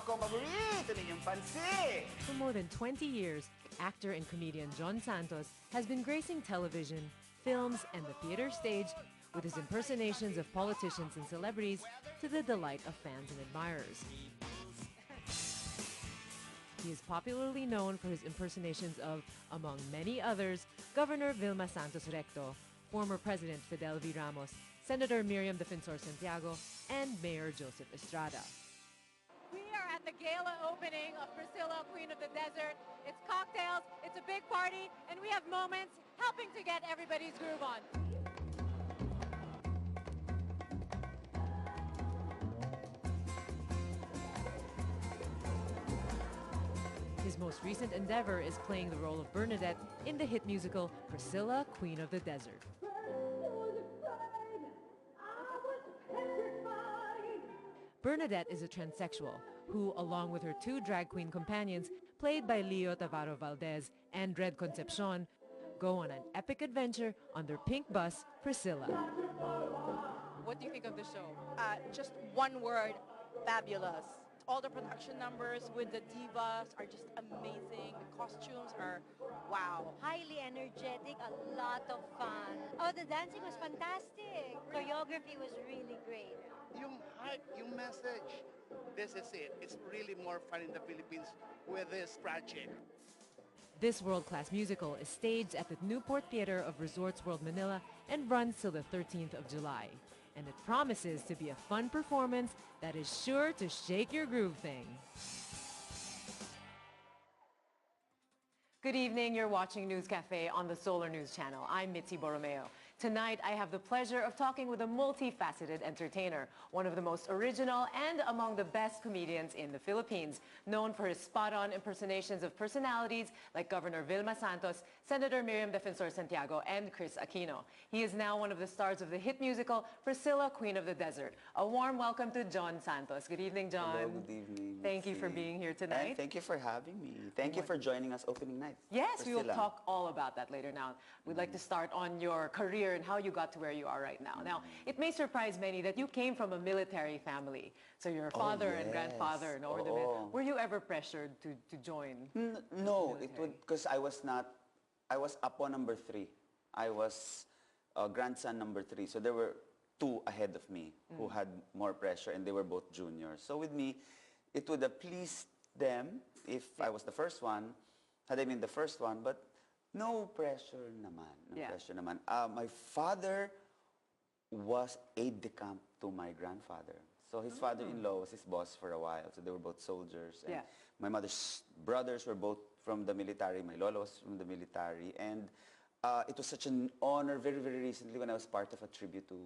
ako ang paborito ninyong pansi. For more than 20 years, actor and comedian Jon Santos has been gracing television, films, and the theater stage with his impersonations of politicians and celebrities to the delight of fans and admirers. He is popularly known for his impersonations of, among many others, Governor Vilma Santos Recto, former President Fidel V. Ramos, Senator Miriam Defensor Santiago, and Mayor Joseph Estrada. We are at the gala opening of Priscilla, Queen of the Desert. It's cocktails, it's a big party, and we have moments helping to get everybody's groove on. His most recent endeavor is playing the role of Bernadette in the hit musical Priscilla, Queen of the Desert. Bernadette is a transsexual who, along with her two drag queen companions, played by Leo Tavaro Valdez and Red Concepcion, go on an epic adventure on their pink bus, Priscilla. What do you think of the show? Just one word, fabulous. All the production numbers with the divas are just amazing. The costumes are wow. Highly energetic, a lot of fun. Oh, the dancing was fantastic. Choreography was really great. Yung hype, yung message, this is it. It's really more fun in the Philippines with this project. This world-class musical is staged at the Newport Theater of Resorts World Manila and runs till the 13th of July. And it promises to be a fun performance that is sure to shake your groove thing. Good evening. You're watching News Cafe on the Solar News Channel. I'm Mitzi Borromeo. Tonight, I have the pleasure of talking with a multifaceted entertainer, one of the most original and among the best comedians in the Philippines, known for his spot-on impersonations of personalities like Governor Vilma Santos, Senator Miriam Defensor Santiago, and Chris Aquino. He is now one of the stars of the hit musical Priscilla, Queen of the Desert. A warm welcome to Jon Santos. Good evening, Jon. Hello, good evening. Thank you for being here tonight. And thank you for having me. Thank you for joining us opening night. Yes, we will Priscilla. talk all about that later. Now, we'd like to start on your career and how you got to where you are right now. Now, it may surprise many that you came from a military family. So your father and grandfather, no, were you ever pressured to join? No, it would, because I was apo number 3. I was grandson number 3. So there were 2 ahead of me who had more pressure, and they were both juniors. So with me, it would have pleased them if I was the first one, had I been the first one, but no pressure naman. Pressure naman. My father was aide-de-camp to my grandfather. So his father-in-law was his boss for a while. So they were both soldiers. And my mother's brothers were both from the military. My lolo was from the military. And it was such an honor very, very recently when I was part of a tribute to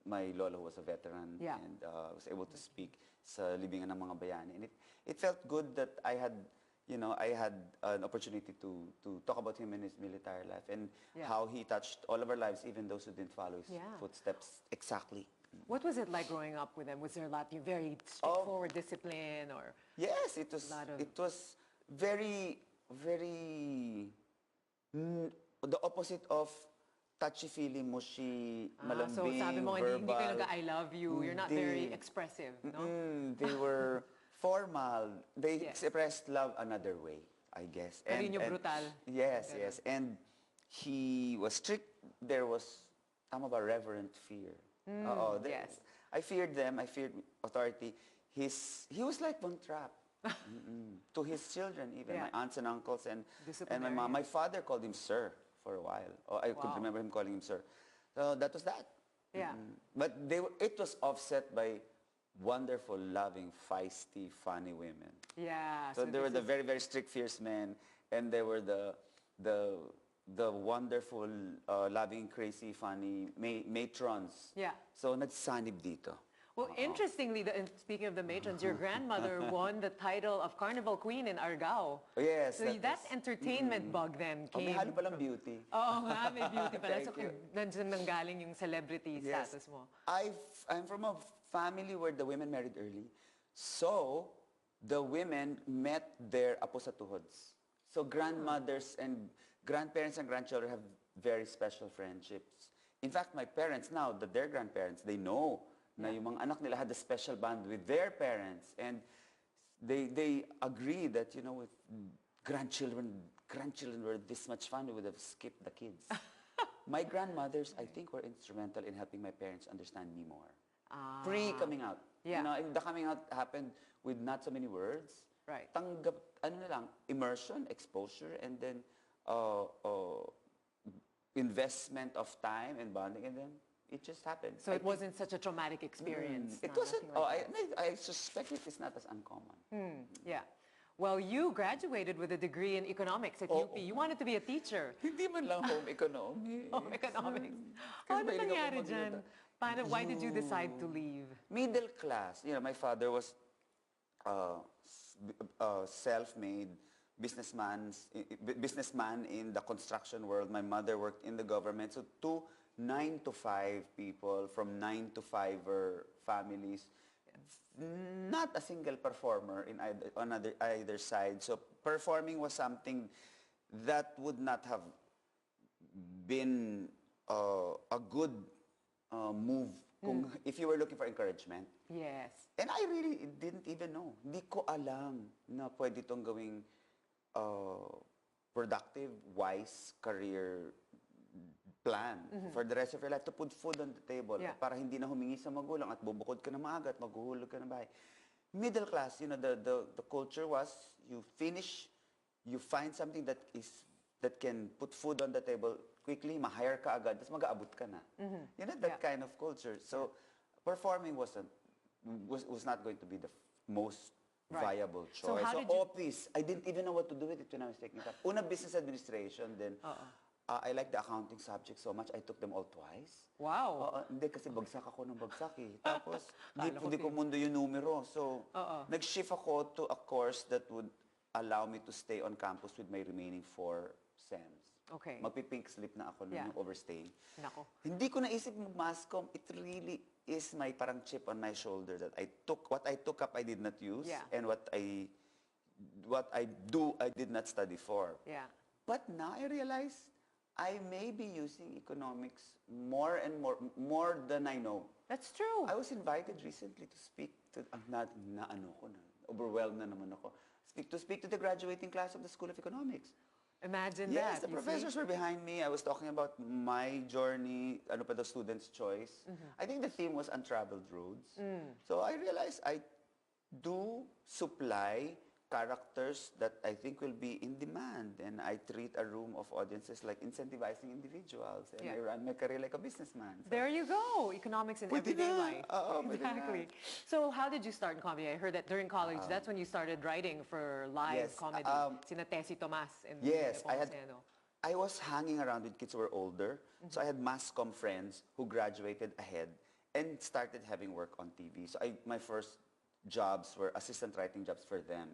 my lolo, who was a veteran. And was able to speak sa libingan ng mga bayani. And it felt good that I had an opportunity to talk about him in his military life and how he touched all of our lives, even those who didn't follow his footsteps exactly. What was it like growing up with him? Was there a lot of very straightforward discipline, or? Yes, it was. It was very, very the opposite of touchy-feely, mushy, malambing, so sabi mo, verbal. Hindi ka nag-I love you. You're not very expressive, no? They were formal. They expressed love another way, I guess. And brutal. Yes, yes. And he was strict. There was, tama ba, reverent fear. Yes. I feared them. I feared authority. He was like one trap. To his children, even my aunts and uncles and my mom. My father called him sir for a while. I could remember him calling him sir. So that was that. But it was offset by wonderful, loving, feisty, funny women. So there were the very, very strict, fierce men, and there were the wonderful, loving, crazy, funny matrons. So nagsanib dito. Well, interestingly, speaking of the matrons, your grandmother won the title of Carnival Queen in Argao. Yes. So that entertainment bug then came. May halo palang beauty. Oo nga, may beauty pala. So nandiyan nanggaling yung celebrity status mo. I'm from a family where the women married early. So the women met their apo sa tuhods. So grandmothers and grandparents and grandchildren have very special friendships. In fact, my parents now, that they're grandparents, they know na yung mga anak nila had a special bond with their parents. And they agree that, you know, with grandchildren were this much fun, we would have skipped the kids. My grandmothers, I think, were instrumental in helping my parents understand me more. Pre-coming out. Yeah. You know, the coming out happened with not so many words. Right. Tanggap, ano na lang, immersion, exposure, and then investment of time and bonding, and then it just happened. So it wasn't such a traumatic experience. It No, wasn't, nothing like that. I suspect it is not as uncommon. Yeah. Well, you graduated with a degree in economics at UP. You wanted to be a teacher. Hindi man lang home economics. Home economics. Kasi Ano mahilig ako nangyari maglada. dyan? Why did you decide to leave? Middle class. You know, my father was self-made businessman in the construction world. My mother worked in the government. So two 9-to-5 people from 9-to-5er families. Not a single performer on either side. So performing was something that would not have been a good move if you were looking for encouragement. Yes. And I really didn't even know. Hindi ko alam na pwede itong gawing productive, wise career plan for the rest of your life, to put food on the table, para hindi na humingi sa magulang at bubukod ka na maaga at maghuhulog ka na bahay. Middle class, you know, the culture was you finish, you find something that can put food on the table quickly, ma-hire ka agad, tapos mag-aabot ka na. You know, that kind of culture. So performing was not going to be the most viable choice. So office, I didn't even know what to do with it when I was taking it up. Una, business administration, then I like the accounting subject so much, I took them all twice. Wow. Hindi, kasi bagsak ako ng bagsak eh. Tapos, hindi ko mundo yung numero. So, nag-shift ako to a course that would allow me to stay on campus with my remaining 4 SEMs. Okay. Magpipink slip na ako nung overstaying. Nako. Hindi ko naisip mag-masscom. It really is my parang chip on my shoulder that what I took up, I did not use. And what I do, I did not study for. Yeah. But now I realize I may be using economics more and more than I know. That's true. I was invited recently to speak to, overwhelmed na naman ako, to speak to the graduating class of the School of Economics. Imagine that. Yes, the professors were behind me. I was talking about my journey, the student's choice. I think the theme was untraveled roads. So I realized I do supply characters that I think will be in demand, and I treat a room of audiences like incentivizing individuals, and I run my career like a businessman. So. There you go, economics in everyday life. Exactly. Na. So how did you start in comedy? I heard that during college, that's when you started writing for live comedy. Sina Tessie Tomas and yes, I was hanging around with kids who were older, so I had mass-com friends who graduated ahead and started having work on TV. So my first jobs were assistant writing jobs for them.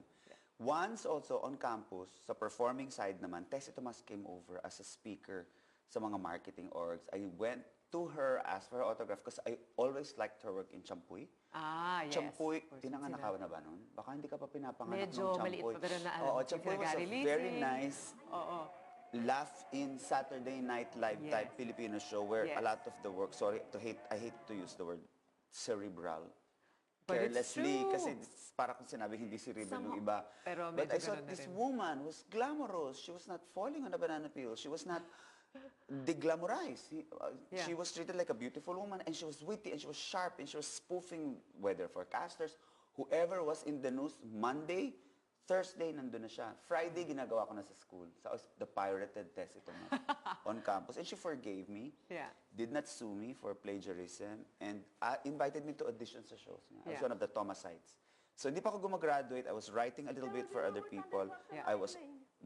Once also on campus, sa performing side naman, Tessie Tomas came over as a speaker sa mga marketing orgs. I went to her, asked for her autograph because I always liked her work in Champuy. Yes. Champuy, pinanganak ka na ba nun? Baka hindi ka pa pinapanganak ng Medyo Champuy. maliit pa pero na Oo, Champuy was a very nice laugh-in Saturday Night Live type Filipino show where a lot of the work, I hate to use the word cerebral. But Carelessly, it's true. kasi para kung sinabi hindi cerebral ng iba. Pero But I medyo saw ganun na this rin. woman was glamorous. She was not falling on a banana peel. She was not deglamorized. She was treated like a beautiful woman, and she was witty, and she was sharp, and she was spoofing weather forecasters. Whoever was in the news, Monday, Thursday, nandun na siya. Friday, ginagawa ko na sa school. So I was the pirated Tessie Tomas on campus. And she forgave me. Did not sue me for plagiarism. And invited me to audition sa shows niya. I was one of the Thomasites. So hindi pa ako gumagraduate. I was writing a little bit for other people. I was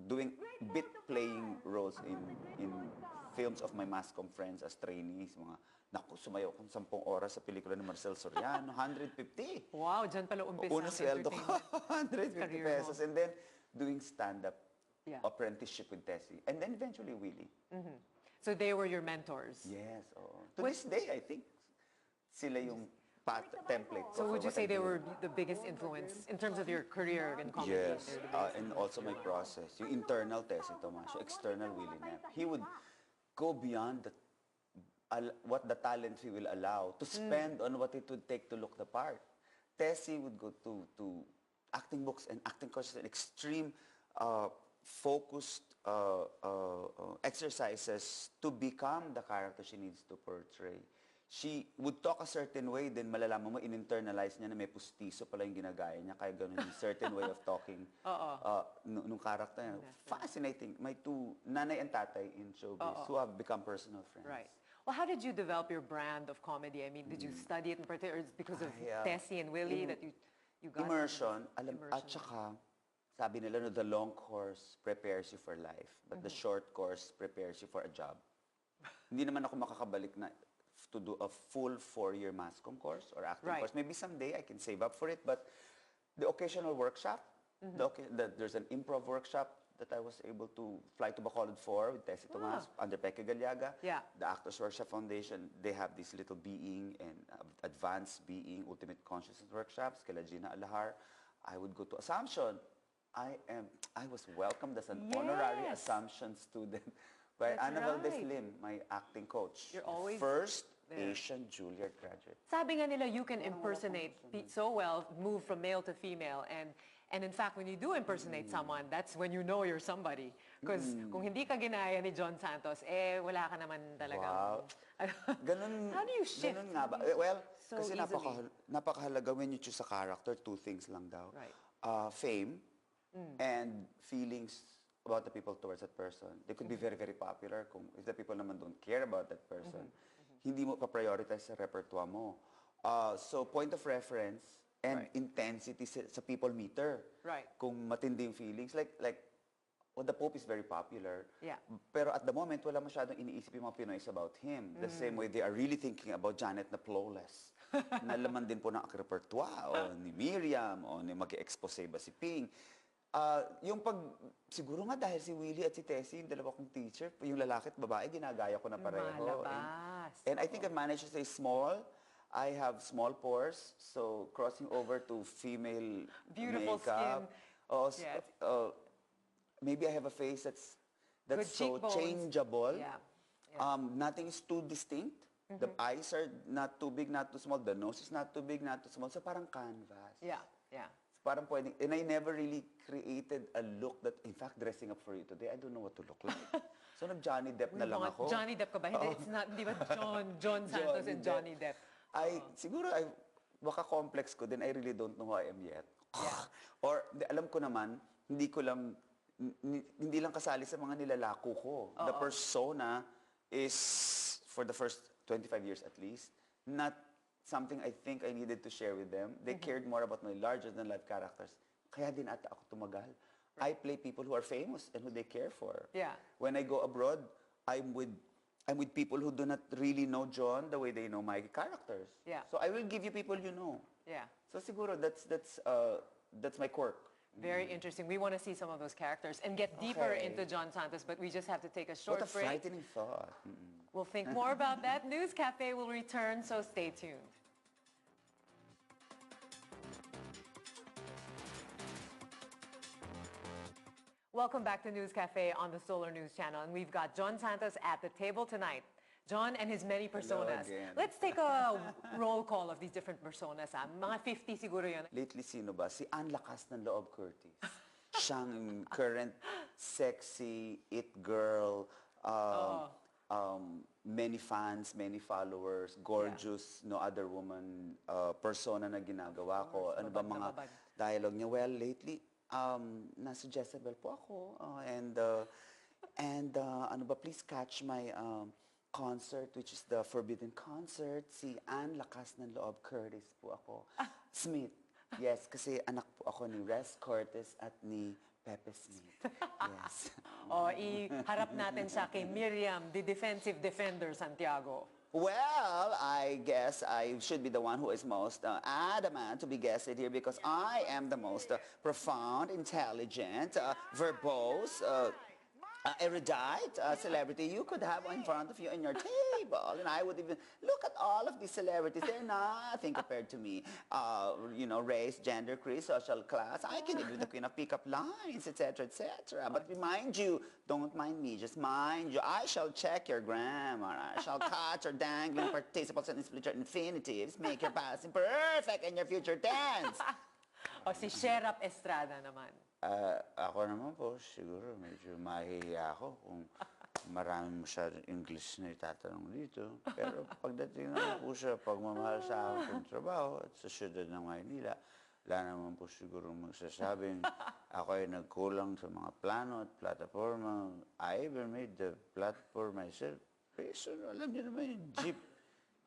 doing bit-playing roles in films of my mass-com friends as trainees. Naku, sumayaw akong 10 oras sa pelikula ni Marcel Soriano, 150. Wow, dyan pala umpisa Una sweldo ko, entertainment. 150 pesos. And then, doing stand-up apprenticeship with Tessie. And then eventually, Willie. So they were your mentors? Yes. To this day, I think, sila yung template. So would you say they were the biggest influence in terms of your career in comedy? Yes. And also my process. Yung internal Tessie Tomas, yung external Willie Neff. He would go beyond what the talent he will allow to spend on what it would take to look the part. Tessie would go to acting books and acting courses and extreme focused exercises to become the character she needs to portray. She would talk a certain way, then malalaman mo, in-internalize niya na may pustiso pala yung ginagaya niya, kaya ganun yung certain way of talking nung character niya. Fascinating. My two, nanay and tatay in showbiz, who have become personal friends. Right. Well, how did you develop your brand of comedy? I mean, did you study it in particular? Or is it because of Tessie and Willie that you got immersion, immersion? at saka, sabi nila, no, the long course prepares you for life, but the short course prepares you for a job. Hindi naman ako makakabalik na to do a full 4-year mass comm course or acting course. Maybe someday I can save up for it, but the occasional workshop, there's an improv workshop that I was able to fly to Bacolod for with Tessie Tomas under Peke Galiaga. Yeah. The Actors Workshop Foundation, they have these little being and advanced being, ultimate consciousness workshops, kila Gina Alahar. I would go to Assumption. I was welcomed as an honorary Assumption student by Annabelle Deslim, my acting coach. You're always first there. Asian Juilliard graduate. Sabi nga nila, you can impersonate so well, move from male to female, and in fact, when you do impersonate someone, that's when you know you're somebody. Because kung hindi ka ginaya ni Jon Santos, wala ka naman talaga. Wow. Ganun, how do you shift? Ganun nga ba? Well, So kasi easily. napakahalaga when you choose a character, two things lang daw. Right. Fame and feelings about the people towards that person. They could be very, very popular. If the people naman don't care about that person, hindi mo pa-prioritize sa repertoire mo. So point of reference and intensity sa people meter. Right. Kung matindi yung feelings. Like, well, the Pope is very popular. Yeah. Pero at the moment, wala masyadong iniisip yung mga Pinoys about him. The same way they are really thinking about Janet na flawless. Na laman din po ng repertoire, o ni Miriam, o ni mag-expose ba si Ping. Siguro nga dahil si Willie at si Tessie, yung dalawa kong teacher, yung lalaki at babae, ginagaya ko na pareho. Malabas. And I think I managed to stay small. I have small pores, so crossing over to female Beautiful makeup. skin. Maybe I have a face that's Good so cheekbones. changeable. Yeah. Nothing is too distinct. The eyes are not too big, not too small. The nose is not too big, not too small. So parang canvas. Yeah. Parang pwedeng, and I never really created a look that, in fact, dressing up for you today, I don't know what to look like. So nag-Johnny Depp na lang ako. Johnny Depp ka ba? Hindi, it's not, di ba Jon Santos and Johnny Depp? Siguro, baka complex ko, then I really don't know who I am yet. Or, alam ko naman, hindi lang kasali sa mga nilalako ko. The persona is, for the first 25 years at least, not something I think I needed to share with them. They cared more about my larger-than-life characters. Kaya din ata ako tumagal. I play people who are famous and who they care for. Yeah. When I go abroad, I'm with people who do not really know John the way they know my characters. Yeah. So I will give you people you know. Yeah. So siguro that's my quirk. Very interesting. We want to see some of those characters and get deeper into Jon Santos, but we just have to take a short What a break. frightening thought. We'll think more about that. News Cafe will return, so stay tuned. Welcome back to News Cafe on the Solar News Channel, and we've got Jon Santos at the table tonight. John and his many personas. again. Let's take a roll call of these different personas. Mga 50 siguro yun. Lately, sino ba? Si Ann Lakas ng Loob Curtis. Siyang current sexy, it girl, many fans, many followers, gorgeous, no other woman persona na ginagawa ko. Ano ba mga dialogue niya? Well, lately, nasa Jezebel po ako. And ano ba, please catch my concert, which is the Forbidden Concert. Si Ann Lakas ng Loob Curtis po ako. Smith. Yes, kasi anak po ako ni Res Curtis at ni Pepe Smith. Yes. Iharap natin siya kay Miriam, the defensive defender, Santiago. Well, I guess I should be the one who is most adamant to be guested here because I am the most profound, intelligent, verbose, erudite celebrity you could have in front of you in your table. And I would even look at all of these celebrities. They're nothing compared to me. Race, gender, creed, social class. I can even be the queen of pick-up lines, etc., etc. But mind you, don't mind me, just mind you. I shall check your grammar. I shall cut your dangling participles and split your infinitives, make your past imperfect and your future tense. O si Sherap Estrada naman. Ako naman po, siguro medyo mahihiya ako kung maraming masyadong English na itatanong dito. Pero pagdating naman po sa pagmamahal sa aking trabaho at sa syudad ng Maynila, wala naman po siguro magsasabing ako ay nagkulang sa mga plano at plataforma. I even made the platform myself. Pero alam niyo naman yung Jeep,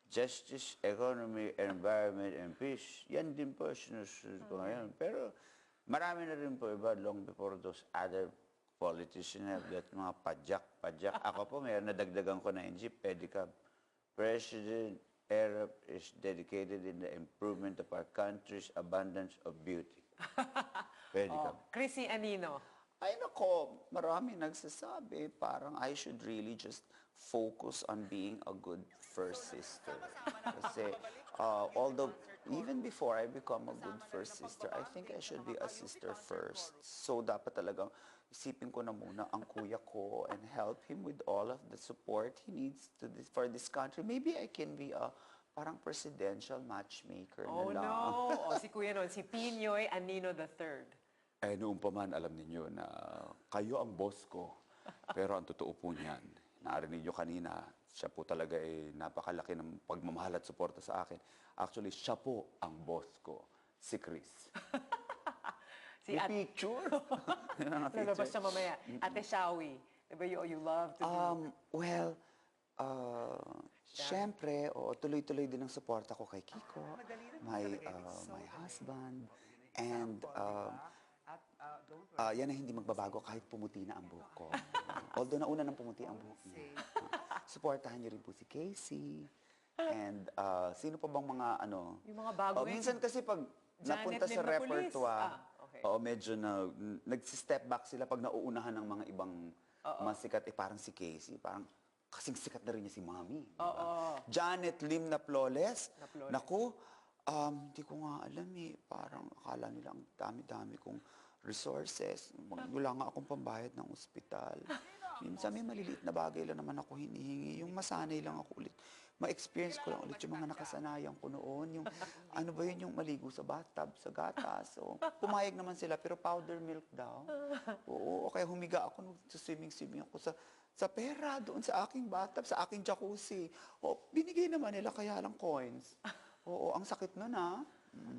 Justice, Economy, Environment, and Peace. Yan din po sinusunod ko ngayon. Pero marami na rin po iba long before those other politicians have that mga padyak. Ako po, mayroon nadagdagan ko na yung Jeep, pedicab. President Arab is dedicated in the improvement of our country's abundance of beauty. Pedicab. Chrissy Anino. Ay nako, marami nagsasabi parang I should really just focus on being a good first sister. Kasi although even before I become a good first sister, I think I should be a sister first. So dapat talagang isipin ko na muna ang kuya ko and help him with all of the support he needs for this country. Maybe I can be a parang presidential matchmaker Oh na lang. no! O si Kuya noon, si Pinoy Anino III. Eh, noon pa man, alam ninyo na kayo ang boss ko. Pero ang totoo po niyan, narinig nyo kanina, siya po talaga ay napakalaki ng pagmamahal at suporta sa akin. Actually, siya po ang boss ko, si Chris. Si May picture. Lalabas siya mamaya. Ate Shawi. Diba you love to be... Siyempre, tuloy-tuloy din ang suporta ko kay Kiko, my husband, and yan ay hindi magbabago kahit pumuti na ang buhok ko. Although nauna nang pumuti ang buhok niya. Suportahan niyo rin po si Casey. And sino pa bang mga ano? Yung mga bago minsan kasi pag napunta sa repertoire, okay. medyo nag-step back sila pag nauunahan ng mga ibang mga sikat. Parang si Casey, parang kasing sikat na rin niya si Mami. Diba? Janet Lim na flawless. Naku, hindi ko nga alam eh. Parang akala nila ang dami-dami kong resources. Wala nga akong pambayad ng ospital. Minsan may maliliit na bagay lang naman ako hinihingi. Yung masanay lang ako ulit. Ma-experience ko lang ulit yung mga nakasanayan ko noon. Yung ano ba yun, yung maligo sa bathtub, sa gatas. So, pumayag naman sila, pero powder milk daw. Oo, kaya humiga ako, swimming ako sa pera, doon sa aking bathtub, sa aking jacuzzi. Binigay naman nila, kaya lang coins. Oo, ang sakit nun ha.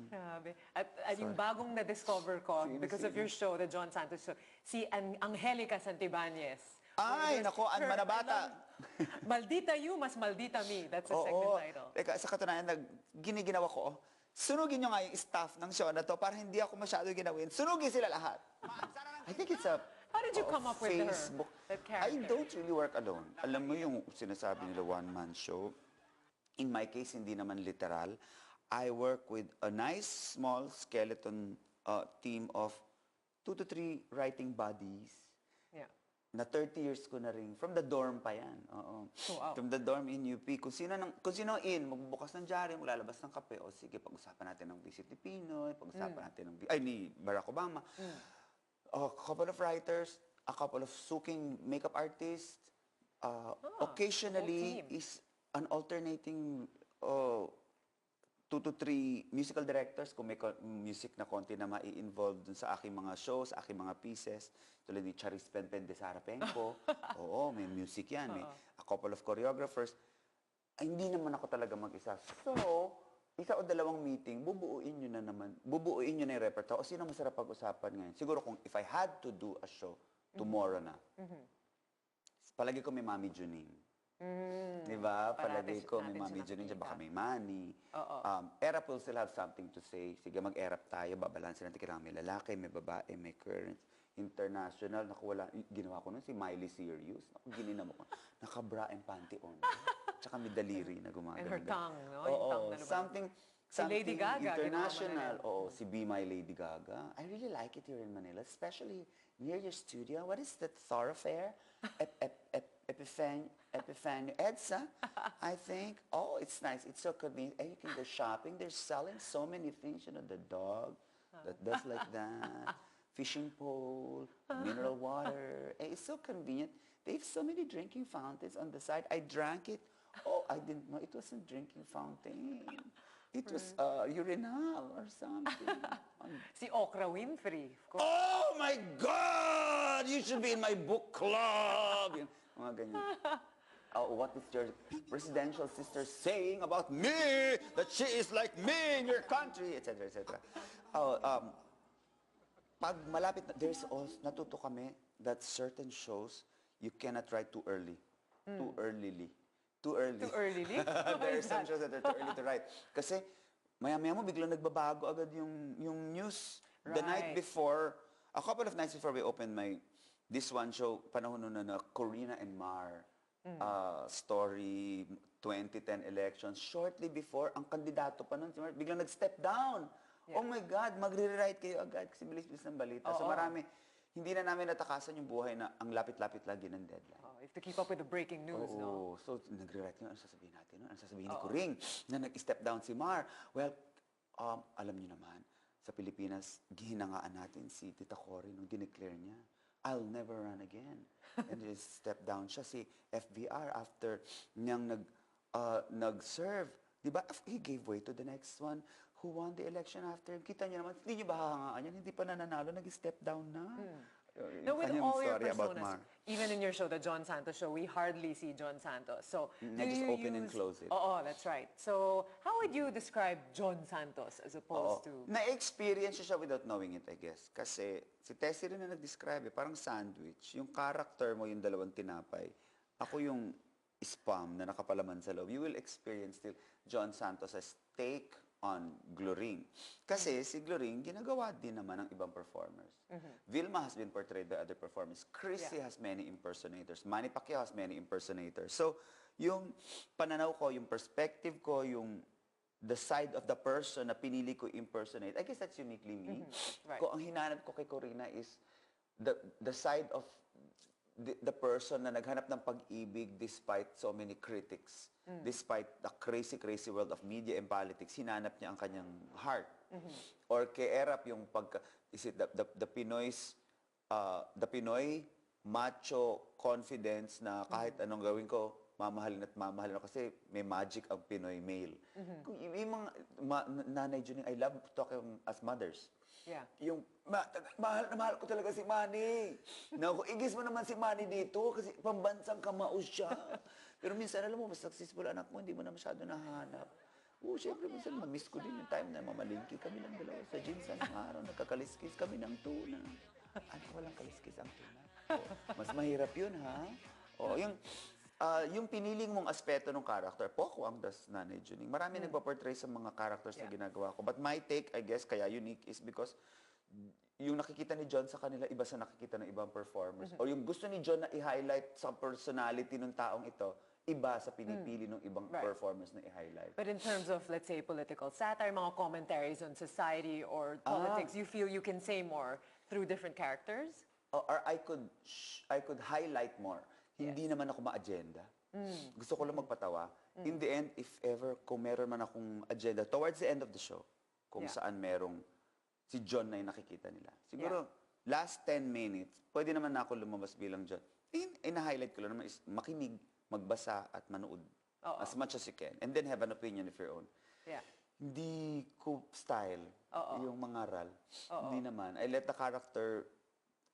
Grabe. At yung bagong na-discover ko, because of your show, the Jon Santos show, si Angelica Santibanez. Ay, nako, ang manabata. Maldita you, mas maldita me. That's the second title. Teka, sa katunayan, giniginawa ko, sunugin nyo nga yung staff ng show na to para hindi ako masyado ginawin. Sunugin sila lahat. I think it's a How did you come up with Facebook. that character? I don't really work alone. Alam mo yung sinasabi nila one-man show. In my case, hindi naman literal. I work with a nice, small skeleton team of 2 to 3 writing buddies. Yeah. Na 30 years ko na rin. From the dorm pa yan. Oo. Wow. From the dorm in UP. Kung sino in, magbubukas ng diary, maglalabas ng kape. O sige, pag-usapan natin ng Visit ni Pinoy, pag-usapan natin ng... ni Barack Obama. A couple of writers, a couple of suking makeup artists. Occasionally is an alternating 2 to 3 musical directors kung may music na konti na mai-involve dun sa aking mga shows, sa aking mga pieces. Tulad ni Charis Penpen de Sarapenko. Oo, may music yan. May a couple of choreographers. Ay, hindi naman ako talaga mag-isa. So, isa o dalawang meeting, bubuuin nyo na yung repertoire. O sino masarap pag-usapan ngayon? Siguro kung if I had to do a show tomorrow na, palagi ko may Mami Juning. Diba? Palagi ko may Mami Juning, baka may Manny. Erap will still have something to say. Sige, mag-erap tayo, babalansin natin. Kailangan may lalaki, may babae, may currents. International, naku, ginawa ko nun si Miley Sirius. Naku, gininawa ko. Naka-bra and panty on. Tsaka may daliri na gumaganda. And her tongue, no? Oo, Yung tongue na something Lady Gaga, international. Oo, si Be My Lady Gaga. I really like it here in Manila, especially near your studio. What is that thoroughfare? Epifanio EDSA, I think. Oh, it's nice. It's so convenient. And you can go shopping. They're selling so many things. You know, the dog that does like that. Fishing pole, mineral water. It's so convenient. They have so many drinking fountains on the side. I drank it. Oh, I didn't know it was a drinking fountain. It was urinal or something. Si Okra Winfrey, of course. Oh my God! You should be in my book club! Yun, mga ganyan. What is your presidential sister saying about me? That she is like me in your country, etc., etc. Oh, pag malapit na, there's also, natuto kami that certain shows, you cannot write too early. Too earlyly. Too early. Too earlyly? There are some shows that are too early to write. Kasi, maya-maya mo, biglang nagbabago agad yung news. The night Right. before, a couple of nights before we opened this one show, panahon nun na Corina and Mar, story, 2010 elections. Shortly before, ang kandidato pa nun, si Mar, biglang nag-step down. Yeah. Oh my God, magre-rewrite kayo agad kasi bilis-bilis ng balita. So marami, hindi na namin natakasan yung buhay na ang lapit-lapit lagi ng deadline. Oh, you have to keep up with the breaking news, no? So nagre-write kayo, ano sasabihin natin? Ano sasabihin ni Kuring na nag-step down si Mar? Well, alam niyo naman, sa Pilipinas, gihinangaan natin si Tita Cory nung dineclare niya. I'll never run again. And just step down siya. Si FBR after niyang nag-serve. Diba? He gave way to the next one who won the election after him. Kita niyo naman, hindi niyo ba hahangaan yan? Hindi pa nananalo, nag-step down na. No, with Kanyang all your story about personas, Mar. even in your show, the Jon Santos show, we hardly see Jon Santos. So, I just open and close it. Oh, that's right. So, how would you describe Jon Santos as opposed to... Na-experience siya without knowing it, I guess. Kasi si Tessie rin na nag-describe, parang sandwich. Yung character mo, yung dalawang tinapay. Ako yung spam na nakapalaman sa loob. You will experience still Jon Santos as take on Gloring. Kasi si Gloring, ginagawa din naman ng ibang performers. Vilma has been portrayed by other performers. Chrissy has many impersonators. Manny Pacquiao has many impersonators. So, yung pananaw ko, yung perspective ko, yung the side of the person na pinili ko impersonate, I guess that's uniquely me. Right. Kung ang hinanap ko kay Corina is the side of the person na naghanap ng pag-ibig despite so many critics, despite the crazy, crazy world of media and politics, hinanap niya ang kanyang heart. Or kay Erap, yung is it the Pinoy macho confidence na kahit anong gawin ko, mamahalin at mamahalin ako kasi may magic ang Pinoy male. Yung mga nanay Juning, I love talking as mothers. Yeah. Yung, mahal na mahal ko talaga si Manny. Naku, igis mo naman si Manny dito kasi pambansang kamao siya. Pero minsan, alam mo, mas successful anak mo, hindi mo na masyado nahanap. Oo, syempre, minsan mamiss ko din yung time na mamalingki kami ng dalawa sa jeans ng araw, nagkakaliskis kami ng tuna. Ano, walang kaliskis ang tuna? Mas mahirap yun, ha? O, yung piniling mong aspeto ng character, Poco ang das Nanay Juning. Marami nagpa-portray sa mga characters na ginagawa ko. But my take, I guess, kaya unique is because yung nakikita ni Jon sa kanila, iba sa nakikita ng ibang performers. O yung gusto ni Jon na i-highlight sa personality ng taong ito, iba sa pinipili ng ibang performers na i-highlight. But in terms of, let's say, political satire, mga commentaries on society or politics, you feel you can say more through different characters? Or I could highlight more. Hindi naman ako ma-agenda. Gusto ko lang magpatawa. In the end, if ever, kung meron man akong agenda, towards the end of the show, kung saan merong si Jon na yung nakikita nila. Siguro, last 10 minutes, pwede naman na ako lumabas bilang Jon. Na-highlight ko lang naman is makinig, magbasa, at manood. As much as you can. And then have an opinion of your own. Yeah. Hindi ko style yung mangaral. Hindi naman. I let the character,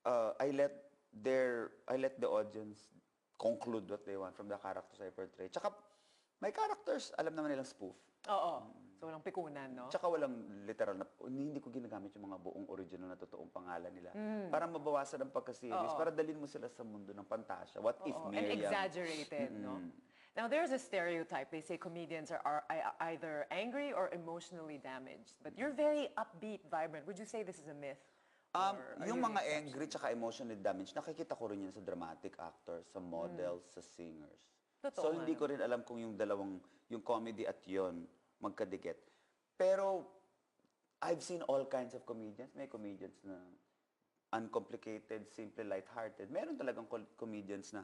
I let the audience conclude what they want from the characters I portray. Tsaka, may characters, alam naman nilang spoof. Oo. So, walang pikunan, no? Tsaka walang literal na, hindi ko ginagamit yung mga buong original na totoong pangalan nila. Para mabawasan ang pagka-serious, para dalhin mo sila sa mundo ng pantasya. What if And Miriam? exaggerated, no? Now, there's a stereotype. They say comedians are either angry or emotionally damaged. But you're very upbeat, vibrant. Would you say this is a myth? Yung mga angry tsaka emotionally damaged, nakikita ko rin yan sa dramatic actors, sa models, sa singers. Totoo So, hindi ko rin alam kung yung yung comedy at yon magkadikit. Pero, I've seen all kinds of comedians. May comedians na uncomplicated, simple, lighthearted. Meron talagang comedians na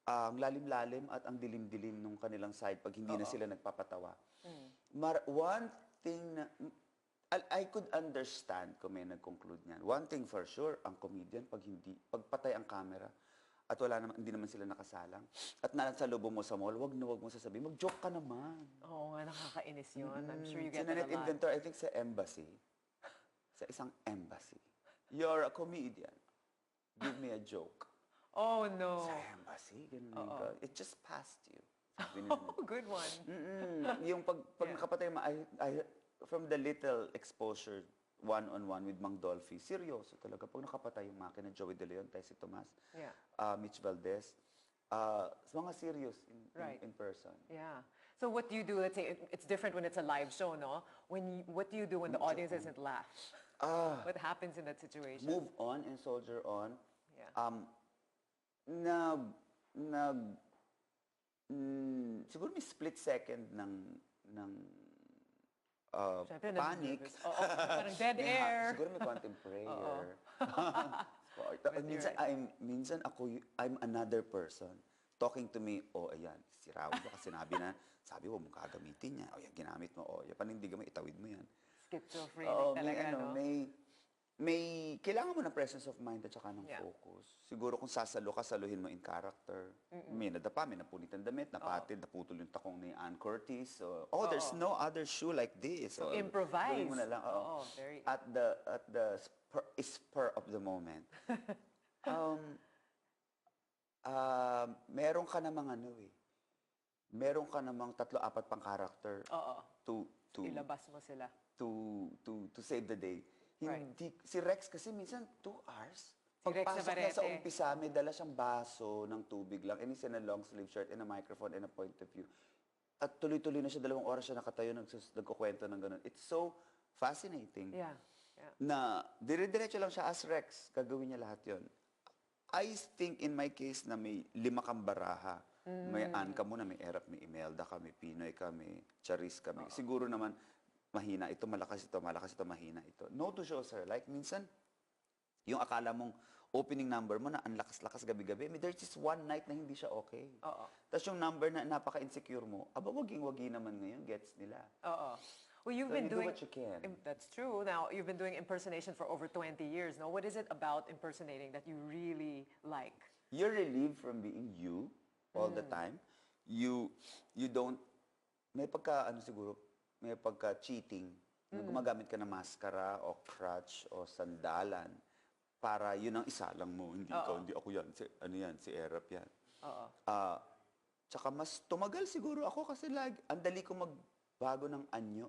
ang lalim-lalim at ang dilim-dilim nung kanilang side pag hindi na sila nagpapatawa. One thing na, I could understand kung may nag-conclude niyan. One thing for sure, ang comedian, pag patay ang camera, at hindi naman sila nakasalang, at nasa loob mo sa mall, wag mo sasabihin, mag-joke ka naman. Oo nga, nakakainis yun. I'm sure you get Sinanet that a lot. inventor, I think sa embassy, sa isang embassy, you're a comedian, give me a joke. Oh, no. Sa embassy, ganun yung it just passed you. Sabi Oh, good one. Yung pag nakapatay mo, from the little exposure one-on-one with Mang Dolphy, seryoso talaga. Pag nakapatay yung makina, Joey De Leon, Tessie Tomas, Mitch Valdez, mga serious in person. Yeah. So what do you do? Let's say it's different when it's a live show, no? What do you do when the audience doesn't laugh? What happens in that situation? Move on and soldier on. Yeah. Siguro may split second ng Siyempre, panic. nervous. Oo, parang dead air. Siguro may konting prayer. Minsan I'm another person talking to me, ayan, si Raul kasi sabi mo gagamitin niya. Yan, ginamit mo. Yan, panindigan mo, itawid mo yan. Schizophrenic talaga, no? May kailangan mo ng presence of mind at saka ng focus. Siguro kung saluhin mo in character. May nadapa, may napunit ang damit, napatid, naputol yung takong ni Ann Curtis. There's no other shoe like this. So improvise. Gawin mo na lang. Very... At the spur of the moment. Meron ka namang meron ka namang 3-4 pang character. To ilabas mo sila. To save the day. Right. Si Rex kasi minsan 2 hours. Si Rex Pagpasok niya Navarrete. sa umpisa, may dala siyang baso ng tubig lang. And he's in a long sleeve shirt and a microphone and a point of view. At tuloy-tuloy na siya, 2 oras siya nakatayo, nagkukwento ng ganun. It's so fascinating. Yeah. Na dire-diretso lang siya as Rex. Gagawin niya lahat yon. I think in my case na may 5 kang baraha. May Ann ka muna, may Erap, may Imelda ka, may Pinoy ka, may Charis ka. Siguro naman, mahina ito, malakas ito, mahina ito. No to show, sir. Like, minsan, yung akala mong opening number mo na ang lakas-lakas gabi-gabi, there's just one night na hindi siya okay. Tapos yung number na napaka-insecure mo, waging-wagi naman ngayon, gets nila. Well, you've So been you doing... do what you can. That's true. Now, you've been doing impersonation for over 20 years, no? What is it about impersonating that you really like? You're relieved from being you all the time. You don't... May pagka-cheating. Gumagamit ka ng maskara o crutch o sandalan para yun ang isa lang mo. Hindi ako yan. Si Erap yan. Tsaka mas tumagal siguro ako kasi ang dali ko magbago ng anyo.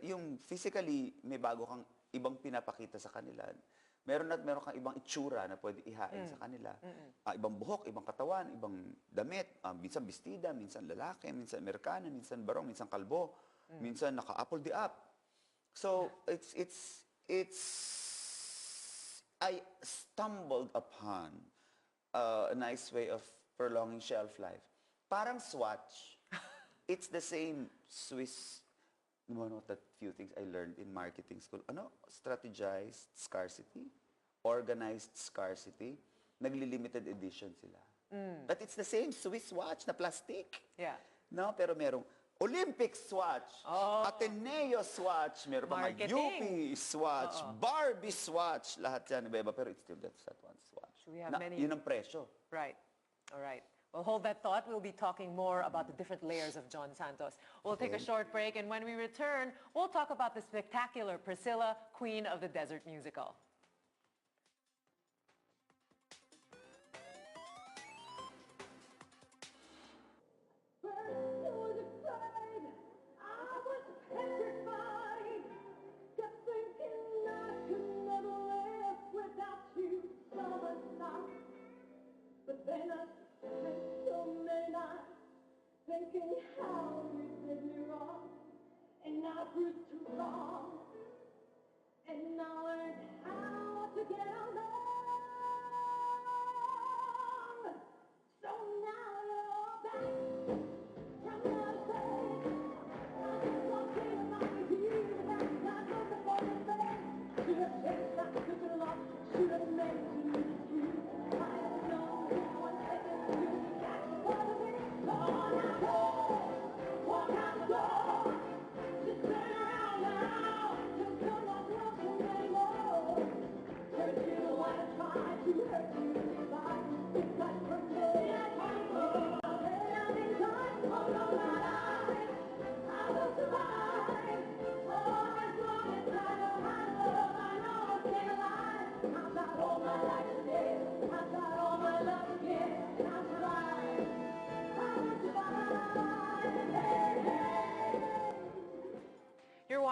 Yung physically, may bago kang ibang pinapakita sa kanila. Meron kang ibang itsura na pwede ihain sa kanila. Ibang buhok, ibang katawan, ibang damit. Minsan bestida, minsan lalaki, minsan Amerikana, minsan barong, minsan kalbo, minsan naka-apple the up. So, I stumbled upon a nice way of prolonging shelf life. Parang Swatch. It's the same Swiss, one of the few things I learned in marketing school. Strategized scarcity, organized scarcity, nagli-limited edition sila. But it's the same Swiss watch na plastic. Yeah. No, pero merong Olympic swatch, Ateneo swatch, meron pa mga Marketing. UP swatch, Barbie swatch, lahat yan iba-iba, pero it's still that one swatch. So we have many... Yun ang presyo. Right. All right. Well, hold that thought. We'll be talking more about the different layers of Jon Santos. We'll take a short break, and when we return, we'll talk about the spectacular Priscilla, Queen of the Desert musical. Thinking how you did me wrong, and I grew too long, and I learned how to get along. So now you're back from the grave. I'm just walking around with you, that's not something for the face. Should have changed that stupid law, should have made you true. I have known you 1 second to catch what a minute. Walk out the door. Just turn around now. Just don't want nothing anymore. 'Cause you wanna try to hurt you.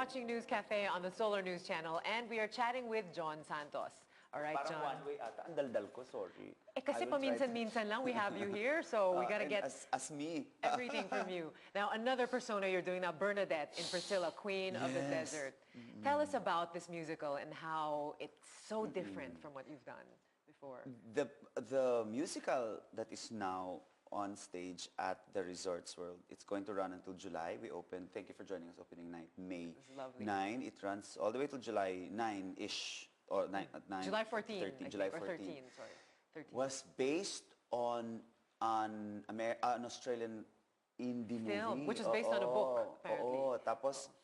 watching News Cafe on the Solar News Channel, and we are chatting with Jon Santos. All right, Parang Jon. one way ata. Ang daldal ko, sorry. Kasi I will try to- paminsan-minsan lang we have you here, so we gotta and get as me. everything from you. Now, another persona you're doing now, Bernadette in Priscilla, Queen of the Yes. Desert. Tell us about this musical and how it's so different from what you've done before. The musical that is now on stage at the Resorts World, it's going to run until July. We open, thank you for joining us, opening night, May was lovely. 9. It runs all the way to July 9-ish, or 9, at 9. July 14, 13, I July think, or 14. 13, sorry. 13. Was based on an Australian indie Film, movie. which is based on a book, apparently. Oo, tapos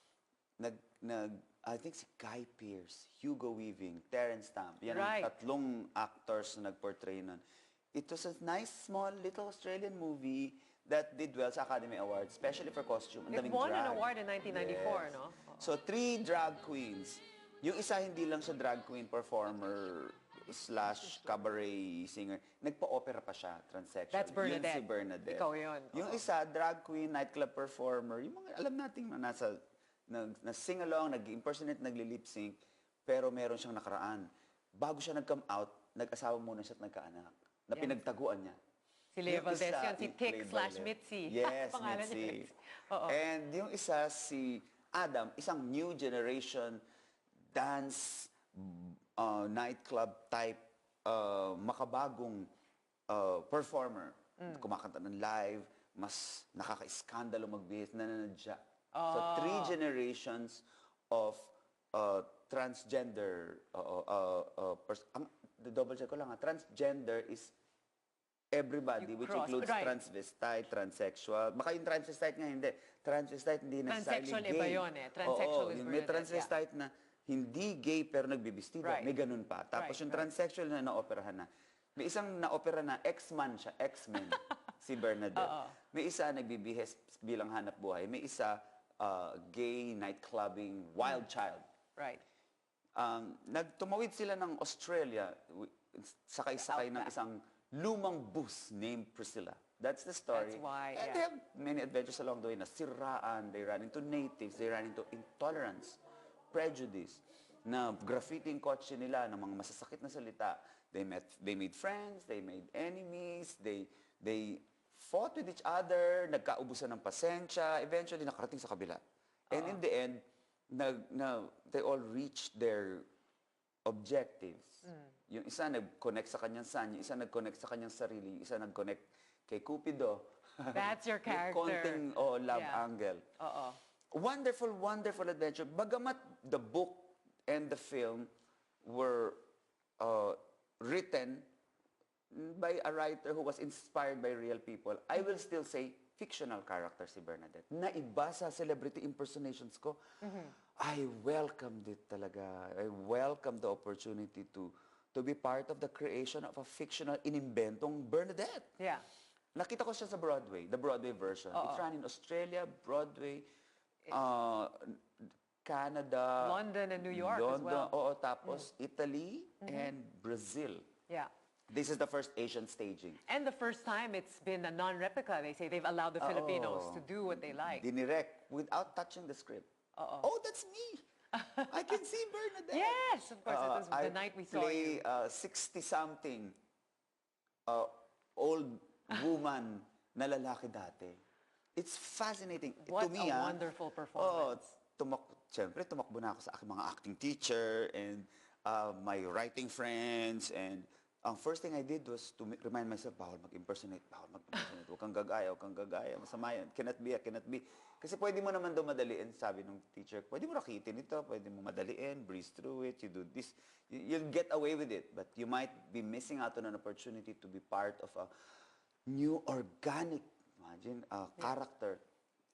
I think si Guy Pearce, Hugo Weaving, Terence Stamp, yan Right. ang tatlong actors na nag-portray nun. It was a nice, small, little Australian movie that did well sa Academy Awards, especially for costume. Ang It daming won an drag. award in 1994, Yes. no? So, 3 drag queens. Yung isa hindi lang siya drag queen performer / cabaret singer. Nagpa-opera pa siya, transsexual. That's Bernadette. Yun si Bernadette. Ikaw yun. Yung Oo. isa, drag queen, nightclub performer. Yung mga alam nating na nasa, na-sing along, nag-impersonate, nagli-lip sync, pero meron siyang nakaraan. Bago siya nag-come out, nag-asawa muna siya at nagkaanak. Na Yan. pinagtaguan niya. Si Lea Yung Valdez isa, yun, si Tick played by / Lea. Mitzi. Yes, Pangalan niya, Mitzi. Mitzi. Oo. And yung isa, si Adam, isang new generation dance, nightclub type, makabagong performer. Kumakanta ng live, mas nakaka-iskandalo magbihis, nananadya. So, 3 generations of transgender, double check ko lang, transgender is everybody, You which cross, includes right. transvestite, transsexual. Baka yung transvestite nga hindi. Transvestite hindi necessarily Transsexual, gay. iba yun eh. Transsexual Oo, is yung may Bernadette, transvestite na hindi gay pero nagbibistida. Right. May ganun pa. Tapos Right, yung right. transsexual na naoperahan na. May isang naopera na ex-man siya, ex-men, si Bernadette. May isa nagbibihes bilang hanap buhay. May isa gay, nightclubbing, wild child. Right. Nagtumawid sila ng Australia, sakay-sakay ng isang lumang bus named Priscilla. That's the story. That's why, And yeah. they have many adventures along the way. Nasiraan, they ran into natives, they ran into intolerance, prejudice, na graffiti yung kotse nila, ng mga masasakit na salita. They made friends, they made enemies, they fought with each other, nagkaubusan ng pasensya, eventually nakarating sa kabila. And in the end, they all reached their objectives. Yung isa nag-connect sa kanyang son, yung isa nag-connect sa kanyang sarili, yung isa nag-connect kay Cupido. That's your character. May konting love Yeah. angle. Oo. Wonderful, wonderful adventure. Bagamat the book and the film were written by a writer who was inspired by real people, I will still say fictional character si Bernadette. Naiba sa celebrity impersonations ko. I welcomed it talaga. I welcomed the opportunity to be part of the creation of a fictional inimbentong Bernadette. Yeah. Nakita ko siya sa Broadway, the Broadway version. It ran in Australia, Broadway, Canada, London and New York as London, well. Oo, tapos Italy and Brazil. Yeah. This is the first Asian staging. And the first time it's been a non-replica. They say they've allowed the Filipinos to do what they like. Dinirect without touching the script. Oh, that's me. I can see Bernadette. Yes, of course. It was I the night we saw play you. 60-something old woman na lalaki dati. It's fascinating. What to me, a wonderful performance. Siyempre, tumakbo na ako sa aking mga acting teacher and my writing friends. And ang first thing I did was to remind myself, bawal mag-impersonate, Huwag kang gagaya, masama yan. Cannot be. Kasi pwede mo naman daw madaliin, sabi ng teacher, pwede mo rakitin ito, pwede mo madaliin, breeze through it, you do this. You'll get away with it, but you might be missing out on an opportunity to be part of a new organic, character.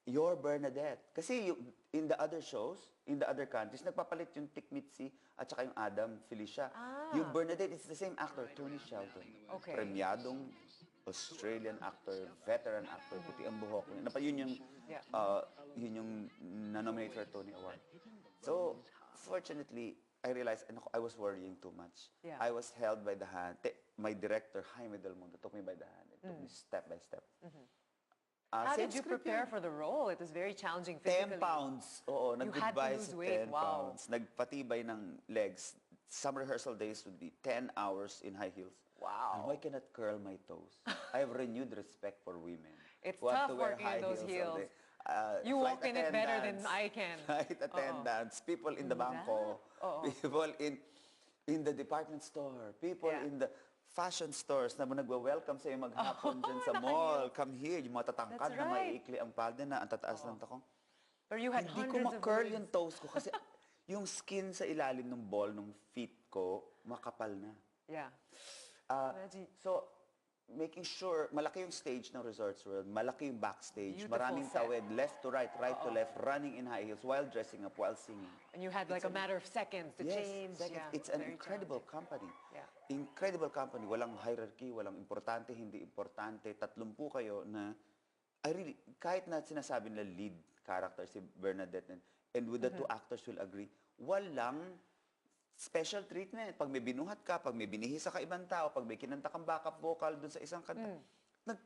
You're Bernadette. Kasi in the other shows, in the other countries, nagpapalit yung Tick Mitzi at saka yung Adam, Felicia. Yung Bernadette, it's the same actor, Tony Shelton. Okay. Premiadong Australian actor, veteran actor, puti ang buhok. Yun yung na-nominate for a Tony Award. So, fortunately, I realized I was worrying too much. Yeah. I was held by the hand. My director, Jaime Del Mundo, took me by the hand and took me step by step. How Same did you script prepare yun. for the role? It was very challenging 10 physically. pounds. Oo, You had to nag-goodbye lose sa weight. 10 Wow. pounds. Nagpatibay ng legs. Some rehearsal days would be 10 hours in high heels. Wow. Alam mo, I cannot curl my toes. I have renewed respect for women. It's who have tough to wear working in high those all heels. day. You Flight walk in it better than attendants, I can. Flight attendants, people in the Diba? bangko, Oo. people in the department store, people Yeah. in the fashion stores na nagwa-welcome sa'yo maghapon dyan sa mall. Come here, yung mga tatangkad That's na right. maiikli ang palda na, ang tataas ng takong. Or you had Hindi ko hundreds of ma-curl moves. yung toes ko kasi yung skin sa ilalim ng ball ng feet ko, makapal na. Yeah. Imagine. So, making sure, malaki yung stage ng Resorts World, malaki yung backstage, Beautiful maraming set. tawid, left to right, right to left, running in high heels while dressing up, while singing. And you had like a matter of seconds to change. Second, Yeah, it's an very incredible company. Yeah. Incredible company. Walang hierarchy, walang importante, hindi importante. 30 kayo na, I really, kahit na sinasabi nila lead character si Bernadette and with the two actors will agree, walang special treatment. Pag may binuhat ka, pag may binihis sa ibang tao, pag may kinanta kang backup vocal dun sa isang kanta,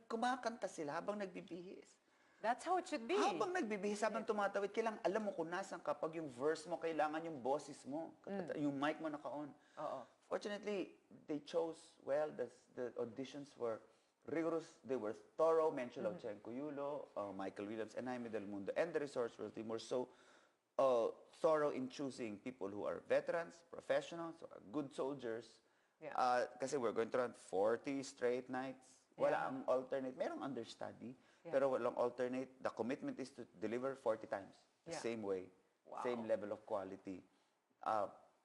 kumakanta sila habang nagbibihis. That's how it should be. Habang nagbibihis, habang tumatawid, kailangan alam mo kung nasan ka. Pag yung verse mo, kailangan yung boses mo. Yung mic mo naka-on. Fortunately, they chose well. The auditions were rigorous. They were thorough. Mention of Chen Cuyulo, Michael Williams, and Jaime Del Mundo, and the Resorts World team were so thorough in choosing people who are veterans, professionals, who are good soldiers. Yeah. Kasi we're going to run 40 straight nights. Wala ang alternate. Merong understudy, pero walang alternate. The commitment is to deliver 40 times. The Yeah. same way. Wow. Same level of quality.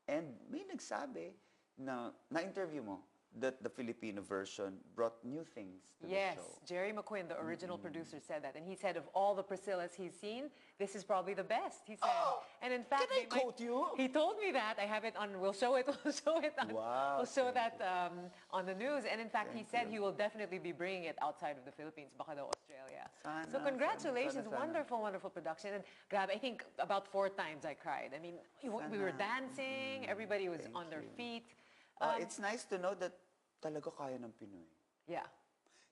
And may nagsabi na na-interview mo that the Filipino version brought new things to Yes, the show. Jerry McQuinn, the original producer, said that. And he said of all the Priscillas he's seen, this is probably the best, he said. And in fact, Can I they might- quote you? He told me that. I have it on, we'll show it, we'll show it on, Wow, we'll show thank that on the news. And in fact, he Thank said you. he will definitely be bringing it outside of the Philippines, baka daw Australia. Sana, So congratulations, sana. wonderful, wonderful production. And grabe, I think about 4 times I cried. I mean, we were Sana. dancing, everybody was Thank on their you. feet. It's nice to know that talaga kaya ng Pinoy. Yeah.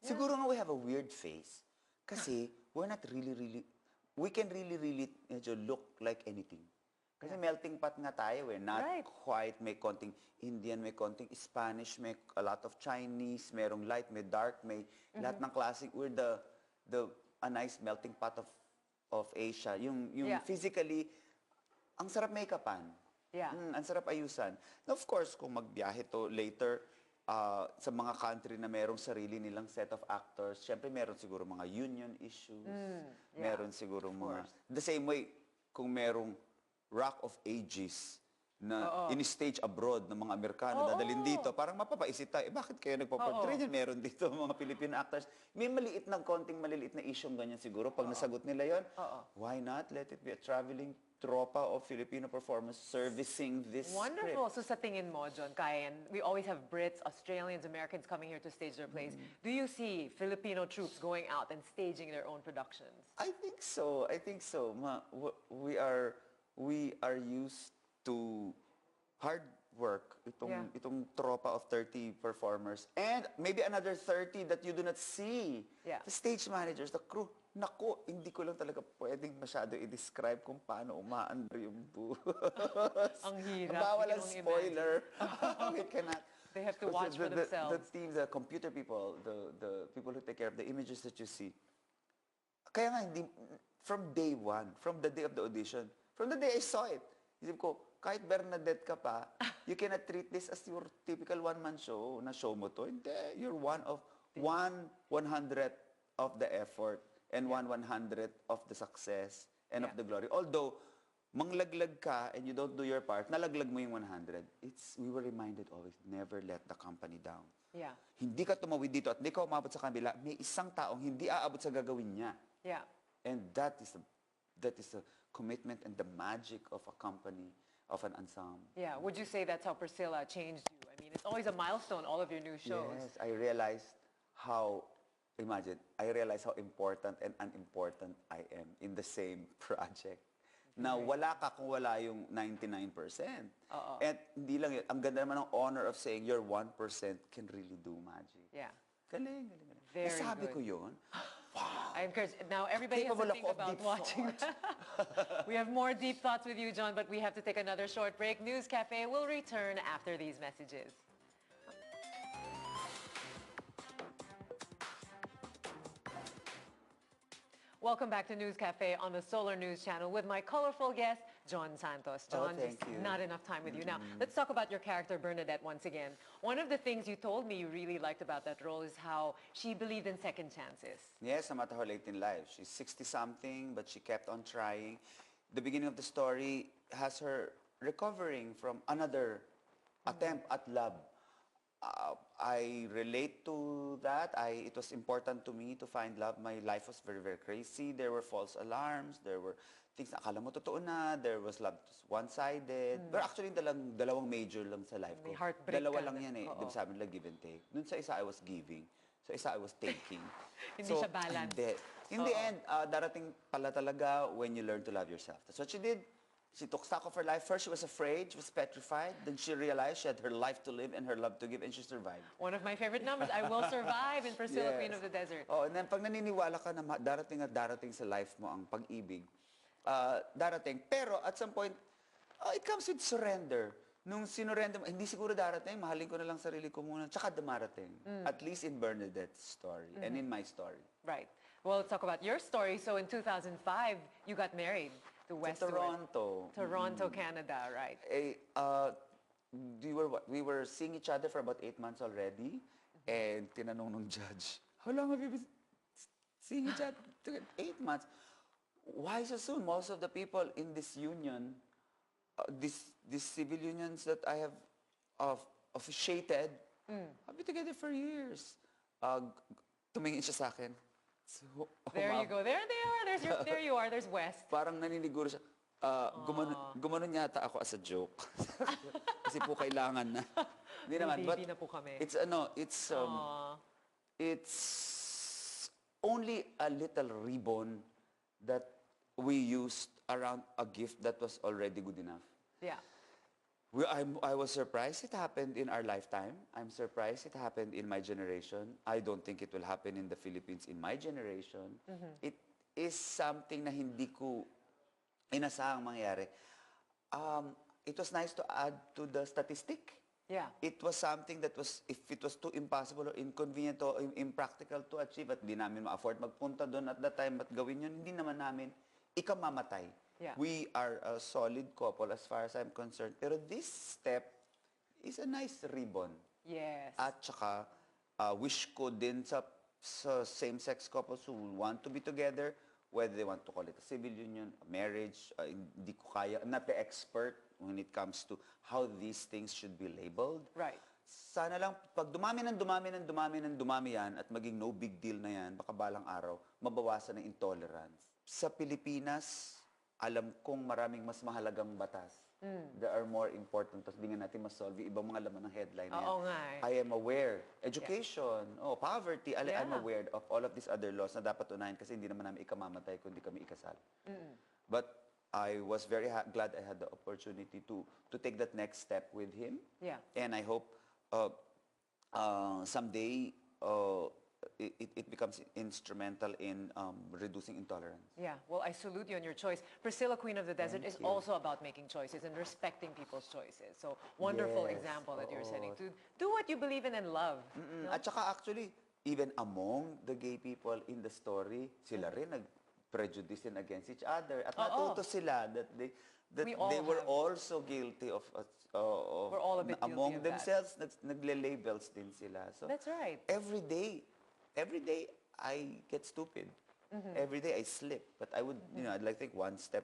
Siguro nga we have a weird face. Kasi we're not really, we can really medyo look like anything. Kasi melting pot nga tayo eh. Not Right. quite, may konting Indian, may konting Spanish, may a lot of Chinese, merong light, may dark, may lahat ng classic. We're a nice melting pot of Asia. Yung Yeah. physically, ang sarap make-upan. Yeah. Ang sarap ayusan. Now, of course, kung magbiyahe to later, sa mga country na merong sarili nilang set of actors, syempre meron siguro mga union issues, meron siguro mga... The same way, kung merong Rock of Ages na in-stage abroad ng mga Amerikano, dadalhin dito, parang mapapaisip tayo, bakit kayo nagpaportray niyan? Meron dito mga Filipino actors. May konting maliliit na issue ganyan siguro. Pag nasagot nila yon, why not let it be a traveling tropa of Filipino performers servicing this Wonderful. script? So sa tingin mo, John Kai, and we always have Brits, Australians, Americans coming here to stage their plays. Do you see Filipino troops going out and staging their own productions? I think so. We are used to hard work. Itong tropa of 30 performers and maybe another 30 that you do not see. Yeah. The stage managers, the crew. Naku, hindi ko lang talaga pwedeng masyado i-describe kung paano umaandar yung buhos. Ang hirap. Bawal We ang can only spoiler. We cannot. They have to watch for themselves. The team, the computer people, the people who take care of the images that you see. Kaya nga, from day one, from the day of the audition, from the day I saw it, isip ko, kahit Bernadette ka pa, you cannot treat this as your typical one-man show, na show mo to. Hindi, you're one-100th of the effort and 1/100th of the success and of the glory. Although, manglaglag ka and you don't do your part, nalaglag mo yung 100. We were reminded always, never let the company down. Yeah. Hindi ka tumawid dito at hindi ka umabot sa kabila, may isang taong hindi aabot sa gagawin niya. Yeah. And that is the commitment and the magic of a company, of an ensemble. Yeah. Would you say that's how Priscilla changed you? I mean, it's always a milestone, all of your new shows. Yes, I realized how important and unimportant I am in the same project. Na wala ka kung wala yung 99%. At hindi lang yun, ang ganda naman ng honor of saying your 1% can really do magic. Yeah. Galing. Very Nasabi good. ko yun. I encourage, now everybody has to Capable think of about deep watching that. We have more deep thoughts with you, John, but we have to take another short break. News Cafe will return after these messages. Welcome back to News Cafe on the Solar News Channel with my colorful guest, Jon Santos. John, thank just you. not enough time with you now. Let's talk about your character, Bernadette, once again. One of the things you told me you really liked about that role is how she believed in second chances. Yes, no matter how late in life. She's 60-something, but she kept on trying. The beginning of the story has her recovering from another attempt at love. I relate to that. It was important to me to find love. My life was very, very crazy. There were false alarms. There were things na akala mo totoo na. There was love one-sided. But actually, dalawang major lang sa life ko. May heartbreak Dalawa ka lang na. yan eh. Oo. Di ba sabi nila give and take? Dun sa isa, I was giving. Sa isa, I was taking. Hindi siya balanced. Hindi. In the end, darating pala talaga when you learn to love yourself. That's what she did. She took stock of her life. First, she was afraid. She was petrified. Then she realized she had her life to live and her love to give, and she survived. One of my favorite numbers, I will survive in Priscilla, Yes. Queen of the Desert. Oh, and then pag naniniwala ka na darating at darating sa life mo ang pag-ibig, darating. Pero at some point, it comes with surrender. Nung sinurrender mo, hindi siguro darating, mahalin ko na lang sarili ko muna, tsaka dumarating. At least in Bernadette's story and in my story. Right. Well, let's talk about your story. So in 2005, you got married to Sa Westwood. Toronto. Toronto, Canada, right? We were seeing each other for about 8 months already. And tinanong nung judge, how long have you been seeing each other? 8 months. Why so soon? Most of the people in this union, these civil unions that I have officiated, have been together for years. Tumingin siya sa akin. So, There you go. There they are. There you are. There's West. Parang naniniguro siya. Gumanon yata ako as a joke. Kasi po kailangan na. Hindi naman. But Baby na po kami. it's only a little ribbon that we used around a gift that was already good enough. Yeah. I was surprised it happened in our lifetime. I'm surprised it happened in my generation. I don't think it will happen in the Philippines in my generation. It is something na hindi ko inasahang mangyari. It was nice to add to the statistic. Yeah. It was something that was, if it was too impossible or inconvenient or impractical to achieve at di namin ma-afford magpunta doon at that time at gawin yun, hindi naman namin ikamamatay. Yeah. We are a solid couple as far as I'm concerned. Pero this step is a nice ribbon. Yes. At saka, wish ko din sa same-sex couples who want to be together, whether they want to call it a civil union, a marriage, hindi ko kaya, I'm not the expert when it comes to how these things should be labeled. Right. Sana lang, pag dumami yan at maging no big deal na yan, baka balang araw, mabawasan ng intolerance. Sa Pilipinas, alam kong maraming mas mahalagang batas. There are more important. Tapos di nga natin masolve yung ibang mga laman ng headline na yan. Oo nga eh. I am aware. Education, poverty. I'm aware of all of these other laws na dapat unahin kasi hindi naman namin ikamamatay kundi kami ikasal. But I was very glad I had the opportunity to take that next step with him. Yeah. And I hope someday it becomes instrumental in reducing intolerance. Yeah, well, I salute you on your choice. Priscilla, Queen of the Desert, Thank is you. also about making choices and respecting people's choices. So, wonderful Yes, example that you're setting oo. to do what you believe in and love. No? At saka actually, even among the gay people in the story, sila rin nag-prejudice din against each other. At natuto sila that We all they were have. also guilty of We're all a bit guilty among of that. themselves, nagle-labels din sila. So, That's right. every day I get stupid. Every day I slip. But I would, I'd like to take one step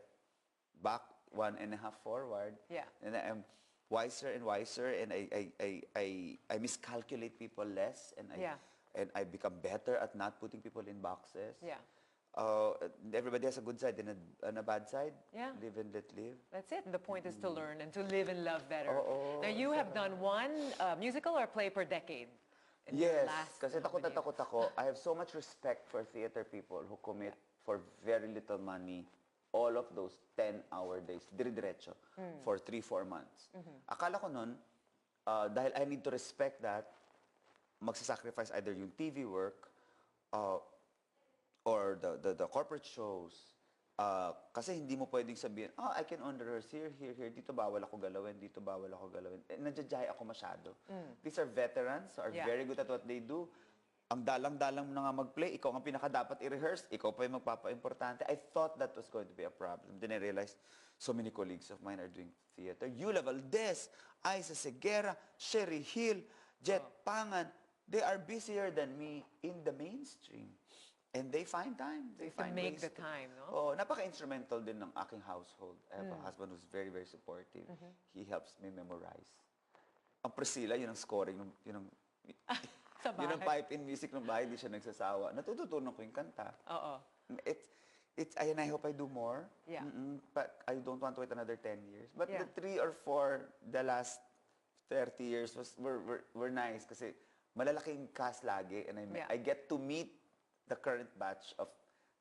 back, 1.5 forward. Yeah. And I am wiser and wiser, and I miscalculate people less, and I become better at not putting people in boxes. Yeah. Everybody has a good side and a bad side. Yeah. Live and let live. That's it. And the point is to learn and to live and love better. Oo, Now, you have done one musical or play per decade. in your Yes, last kasi takot na company. takot ako. I have so much respect for theater people who commit for very little money all of those 10-hour days, dire-diretso, for 3-4 months. Akala ko nun, dahil I need to respect that, magsasacrifice either yung TV work or the corporate shows, kasi hindi mo pwedeng sabihin, I can only rehearse here, here, here. Dito bawal ako galawin, dito bawal ako galawin. Nadjadjay ako masyado. These are veterans who are very good at what they do. Ang dalang-dalang mo na nga mag-play, ikaw ang pinaka-dapat i-rehearse, ikaw pa yung magpapa-importante. I thought that was going to be a problem. Then I realized, so many colleagues of mine are doing theater. Yula Valdez, Aiza Segura, Sherry Hill, Jet Pangan, they are busier than me in the mainstream. And they find time. They find make ways the time, no? Napaka-instrumental din ng aking household. I have a husband who's very, very supportive. He helps me memorize. Ang Priscilla, yun ang scoring, yun ang Sa yun ang bahay. pipe-in music ng bahay, di siya nagsasawa. Natututunan ko yung kanta. Oo. And I hope I do more. Yeah. But I don't want to wait another 10 years. But Yeah. the 3 or 4, the last 30 years were nice kasi malalaking cast lagi and I get to meet the current batch of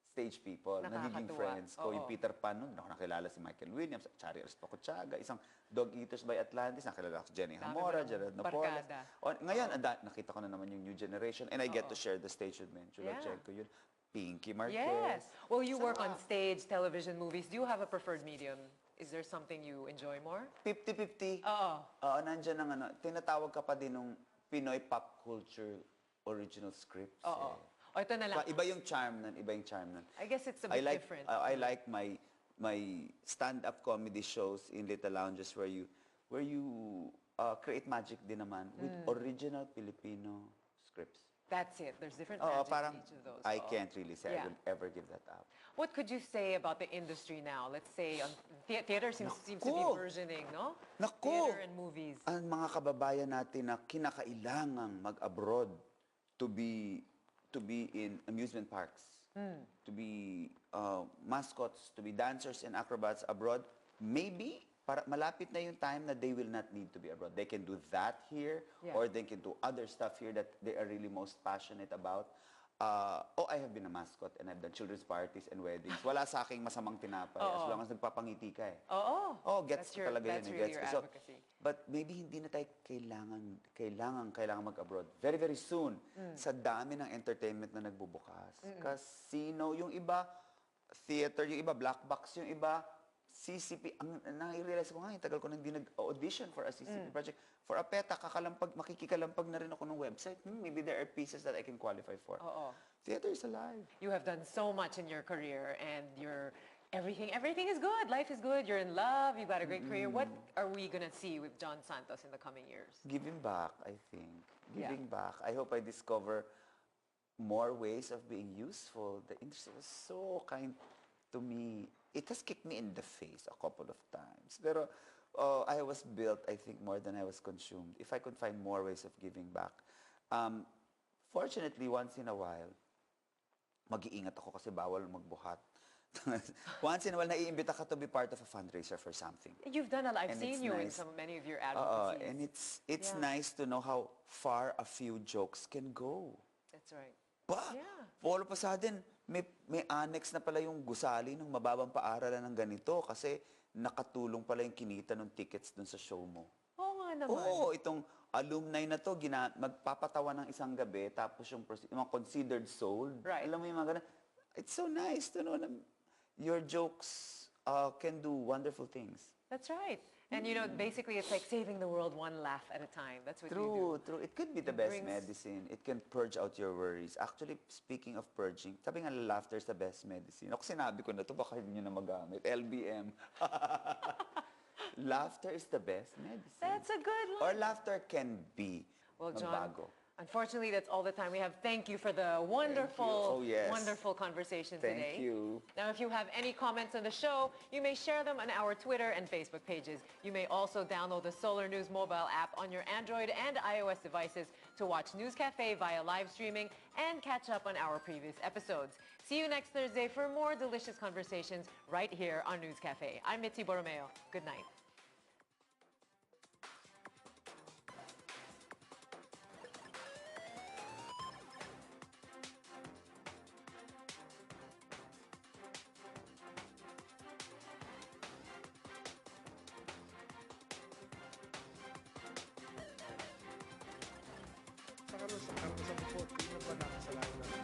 stage people. Nagiging Nakakatuwa. friends ko. Oo. Yung Peter Pan, noon, ako nakilala si Michael Williams, Chari Arispacochaga, isang Dog Eaters by Atlantis, nakilala ko si Jenny Dami Hamora, mo ng Gerard Napoles. barkada. Ngayon, nakita ko na naman yung new generation and I get to share the stage with Menchu Yeah. Lachenko, yun. Pinky Marquez. Yes. Well, you work on Sarap. stage, television, movies. Do you have a preferred medium? Is there something you enjoy more? 50-50. Oo. Nandiyan ang tinatawag ka pa din ng Pinoy pop culture original scripts. Oo. Eh. O, ito na lang. Iba yung charm nun, iba yung charm nun. I guess it's a bit different. I like my stand-up comedy shows in little lounges where you create magic din naman with original Filipino scripts. That's it. There's different Oo, magic parang in each of those. I Oo. can't really say Yeah. I will ever give that up. What could you say about the industry now? Let's say theater seems to be Naku! burgeoning, no? Naku! Theater and movies. Ang mga kababayan natin na kinakailangang mag-abroad to be in amusement parks, to be mascots, to be dancers and acrobats abroad, maybe malapit na yung time na they will not need to be abroad. They can do that here, Yeah. or they can do other stuff here that they are really most passionate about. I have been a mascot and I've done children's parties and weddings. Wala sa aking masamang tinapay as long as nagpapangiti ka eh. Oo. Gets ko talaga that's yun. really Gets your ko. So, advocacy. but maybe hindi na tayo kailangan mag-abroad. Very, very soon. Sa dami ng entertainment na nagbubukas. Casino, yung iba, theater, yung iba, black box, yung iba, CCP. Nai-realize ko nga, tagal ko na hindi nag-audition for a CCP project. For a PETA, makikikalampag na rin ako ng website. Maybe there are pieces that I can qualify for. Oo. Theater is alive. You have done so much in your career and everything is good. Life is good. You're in love. You've got a great career. What are we going to see with Jon Santos in the coming years? Giving back, I think. Yeah. Giving back. I hope I discover more ways of being useful. The industry was so kind to me. It has kicked me in the face a couple of times. Pero I was built, I think, more than I was consumed. If I could find more ways of giving back. Fortunately, once in a while, mag-iingat ako kasi bawal magbuhat. Once in a while, naiimbita ka to be part of a fundraiser for something. You've done a lot. I've And seen it's you in nice. many of your advocacies. And it's Yeah. nice to know how far a few jokes can go. That's right. Yeah. All of a sudden, may annex na pala yung gusali ng mababang paaralan ng ganito kasi nakatulong pala yung kinita ng tickets dun sa show mo. Oo nga naman. Oo, itong alumni na to, magpapatawa ng isang gabi, tapos yung mga considered sold. Right. Alam mo yung mga ganun. It's so nice to know na your jokes can do wonderful things. That's right. And basically it's like saving the world one laugh at a time. That's what you do. True. It could be the It best brings- medicine. It can purge out your worries. Actually, speaking of purging, sabi nga, laughter is the best medicine. Ako sinabi ko na to, baka hindi nyo na magamit. LBM. Laughter is the best medicine. That's a good Or line. laughter can be Well, John, magbago. unfortunately, that's all the time we have. Thank you for the wonderful, Oh, yes. wonderful conversation today. Thank you. Now, if you have any comments on the show, you may share them on our Twitter and Facebook pages. You may also download the Solar News mobile app on your Android and iOS devices to watch News Cafe via live streaming and catch up on our previous episodes. See you next Thursday for more delicious conversations right here on News Cafe. I'm Mitzi Borromeo. Good night. Sa karoon sa bukod, hindi na ba nakasalanan?